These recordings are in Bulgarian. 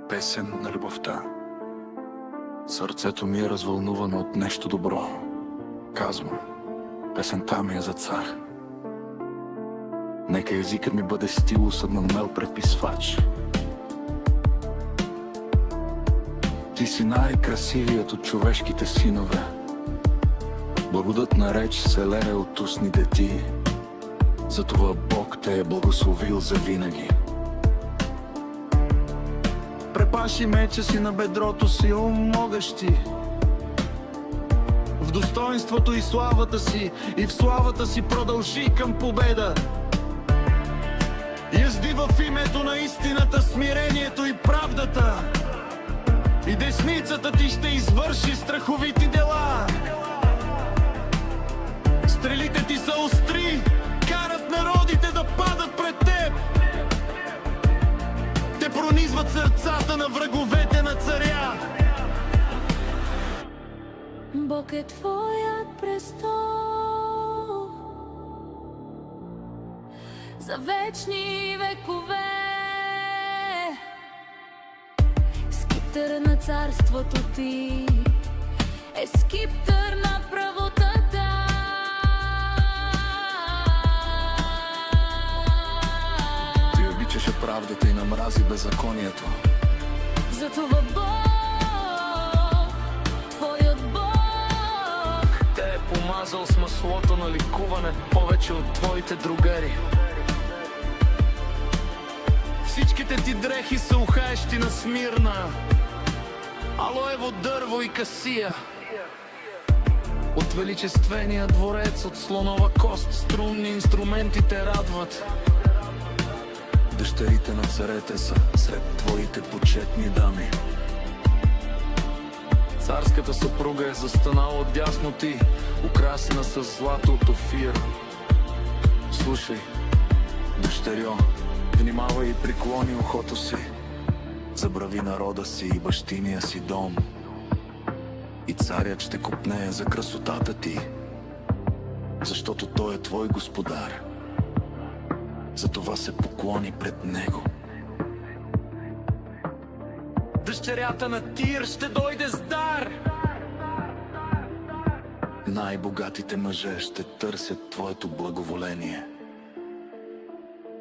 Песен на любовта. Сърцето ми е развълнувано от нещо добро. Казвам, песента ми е за цар. Нека езикът ми бъде стилусът на мел преписвач. Ти си най-красивият от човешките синове. Благодатна реч се лее от устните ти. Затова Бог те е благословил завинаги. Препаши меча си на бедрото си, о могъщи. В достоинството и славата си, и в славата си продължи към победа. Язди в името на истината, смирението и правдата. И десницата ти ще извърши страховити дела. Стрелите ти са остри, карат народите да падат пред теб. Те пронизват сърцата на враговете на царя. Бог е твоят престол за вечни векове. Скиптър на царството ти е скиптър на правотата. Ти обичаше правдата и намрази беззаконието. Затова Бог, твоят Бог, те е помазал с маслото на ликуване повече от твоите другари. Всичките ти дрехи са ухаещи на Смирна, алоево дърво и касия. От величествения дворец, от слонова кост, струнни инструменти те радват. Дъщерите на царете са сред твоите почетни дами. Царската съпруга е застанала отдясно ти, украсена с злато от Офир. Слушай, дъщерьо, внимавай и преклони ухото си. Забрави народа си и бащиния си дом. И царят ще копнее за красотата ти, защото той е твой господар. Затова се поклони пред него. Дъщерята на Тир ще дойде с дар. Най-богатите мъже ще търсят твоето благоволение.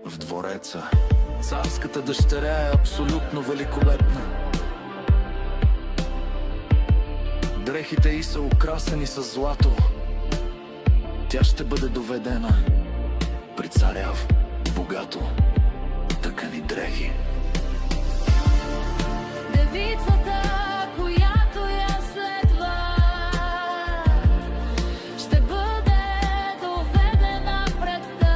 В двореца царската дъщеря е абсолютно великолепна. Дрехите й са украсени с злато. Тя ще бъде доведена при царя в богато тъкани дрехи. девицата, която я следва, ще бъде доведена пред теб.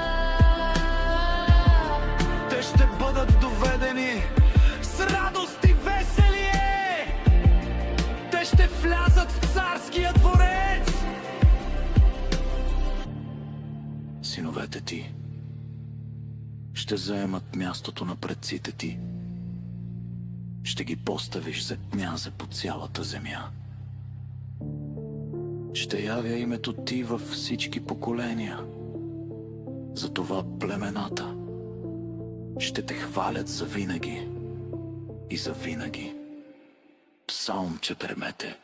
Те ще бъдат доведени с радост и веселие. Те ще влязат в царския дворец. Синовете ти ще заемат мястото на предците ти. Ще ги поставиш за княза по цялата земя. Ще явя името ти във всички поколения. Затова племената ще те хвалят завинаги и завинаги. Псалм 14.